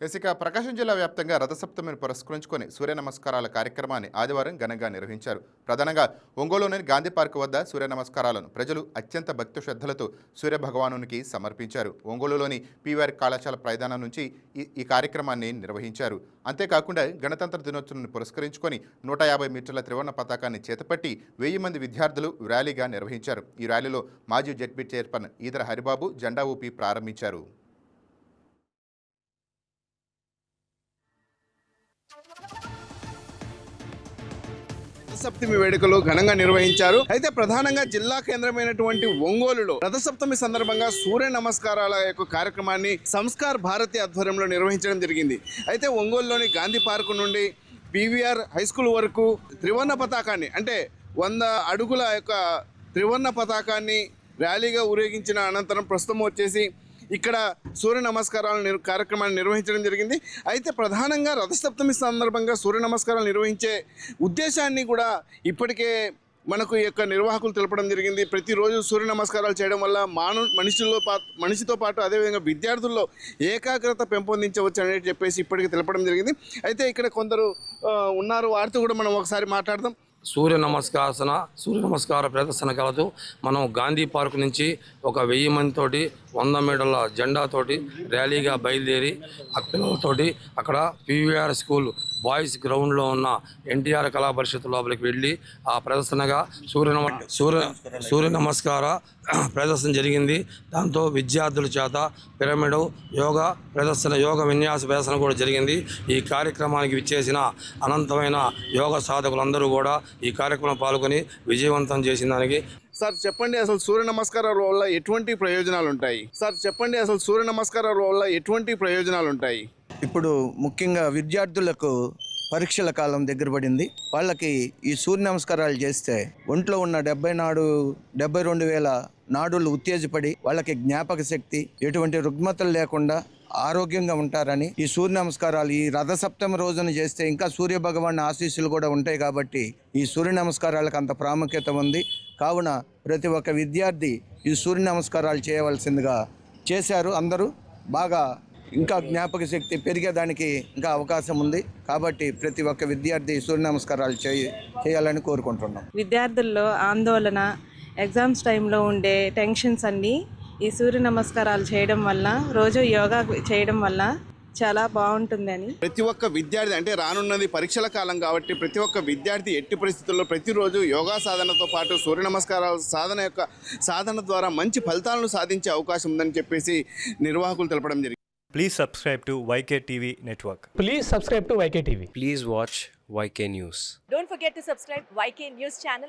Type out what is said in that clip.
ఇక ప్రకాశం జిల్లా వ్యాప్తంగా రథసప్తమిని పురస్కరించుకొని సూర్య నమస్కారాల కార్యక్రమాన్ని ఆదివారం ఘనంగా నిర్వహించారు. ప్రధానంగా ఒంగోలులోని గాంధీ పార్క్ వద్ద సూర్య నమస్కారాలను ప్రజలు అత్యంత భక్తి శ్రద్ధలతో సూర్య భగవానునికి సమర్పించారు. ఒంగోలులోని పీవీఆర్ కళాశాల మైదానం నుంచి ఈ కార్యక్రమాన్ని నిర్వహించారు. అంతేకాకుండా గణతంత్ర దినోత్సవాన్ని పురస్కరించుకొని 150 మీటర్ల త్రివర్ణ పతాకాన్ని చేతపట్టి 1000 మంది విద్యార్థులు ర్యాలీగా నిర్వహించారు. ఈ ర్యాలీలో మాజీ జడ్పీ చైర్మన్ ఈదర హరిబాబు జెండా ఊపి ప్రారంభించారు. రథసప్తమి వేడుకలు ఘనంగా నిర్వహించారు. అయితే ప్రధానంగా జిల్లా కేంద్రమైనటువంటి ఒంగోలులో రథసప్తమి సందర్భంగా సూర్య నమస్కారాల యొక్క కార్యక్రమాన్ని సంస్కార్ భారతి ఆధ్వర్యంలో నిర్వహించడం జరిగింది. అయితే ఒంగోలులోని గాంధీ పార్కు నుండి పీవీఆర్ హై స్కూల్ వరకు త్రివర్ణ పతాకాన్ని అంటే 100 అడుగుల యొక్క త్రివర్ణ పతాకాన్ని ర్యాలీగా ఊరేగించిన అనంతరం ప్రస్తుతం వచ్చేసి ఇక్కడ సూర్య నమస్కారాల కార్యక్రమాన్ని నిర్వహించడం జరిగింది. అయితే ప్రధానంగా రథసప్తమి సందర్భంగా సూర్య నమస్కారాలు నిర్వహించే ఉద్దేశాన్ని కూడా ఇప్పటికే మనకు ఈ యొక్క నిర్వాహకులు తెలపడం జరిగింది. ప్రతిరోజు సూర్య నమస్కారాలు చేయడం వల్ల మనిషితో పాటు అదేవిధంగా విద్యార్థుల్లో ఏకాగ్రత పెంపొందించవచ్చు అనేది చెప్పేసి ఇప్పటికే తెలపడం జరిగింది. అయితే ఇక్కడ కొందరు ఉన్నారు, వారితో కూడా మనం ఒకసారి మాట్లాడదాం. సూర్య నమస్కార ప్రదర్శన కలదు. మనం గాంధీ పార్క్ నుంచి ఒక 1000 మందితోటి 100 మీటర్ల జెండాతోటి ర్యాలీగా బయలుదేరి ఆ పిల్లలతోటి అక్కడ పీవీఆర్ స్కూల్ బాయ్స్ గ్రౌండ్లో ఉన్న ఎన్టీఆర్ కళా పరిషత్ లోపలికి వెళ్ళి ఆ ప్రదర్శనగా సూర్య నమస్కార ప్రదర్శన జరిగింది. దాంతో విద్యార్థుల చేత పిరమిడ్ యోగ విన్యాస ప్రదర్శన కూడా జరిగింది. ఈ కార్యక్రమానికి విచ్చేసిన అనంతమైన యోగ సాధకులందరూ కూడా ఈ కార్యక్రమం పాల్గొని విజయవంతం చేసిన దానికి సార్ చెప్పండి, అసలు సూర్య నమస్కారాల వల్ల ఎటువంటి ప్రయోజనాలు ఉంటాయి? ఇప్పుడు ముఖ్యంగా విద్యార్థులకు పరీక్షల కాలం దగ్గర పడింది. వాళ్ళకి ఈ సూర్య నమస్కారాలు చేస్తే ఒంట్లో ఉన్న 72,000 నాడులు ఉత్తేజపడి వాళ్ళకి జ్ఞాపక శక్తి, ఎటువంటి రుగ్మతలు లేకుండా ఆరోగ్యంగా ఉంటారని ఈ సూర్య నమస్కారాలు ఈ రథసప్తమి రోజున చేస్తే ఇంకా సూర్య భగవాన్ ఆశీస్సులు కూడా ఉంటాయి. కాబట్టి ఈ సూర్య నమస్కారాలకు అంత ప్రాముఖ్యత ఉంది. కావున ప్రతి ఒక్క విద్యార్థి ఈ సూర్య నమస్కారాలు చేయవలసిందిగా చేశారు. అందరూ బాగా ఇంకా జ్ఞాపక శక్తి పెరిగేదానికి ఇంకా అవకాశం ఉంది. కాబట్టి ప్రతి ఒక్క విద్యార్థి సూర్య నమస్కారాలు చేయాలని కోరుకుంటున్నాం. విద్యార్థుల్లో ఆందోళన, ఎగ్జామ్స్ టైంలో ఉండే టెన్షన్స్ అన్నీ ఈ సూర్య నమస్కారాలు చేయడం వల్ల, రోజు యోగా చేయడం వల్ల చాలా బాగుంటుందని ప్రతి ఒక్క విద్యార్థి అంటే రానున్నది పరీక్షల కాలం కాబట్టి ప్రతి ఒక్క విద్యార్థి ఎట్టి పరిస్థితుల్లో ప్రతిరోజు యోగా సాధనతో పాటు సూర్య నమస్కారాల సాధన ద్వారా మంచి ఫలితాలను సాధించే అవకాశం ఉందని చెప్పేసి నిర్వాహకులు తెలపడం జరిగింది. Please subscribe to YK TV Network. Please subscribe to YK TV. Please watch YK News. Don't forget to subscribe YK News channel.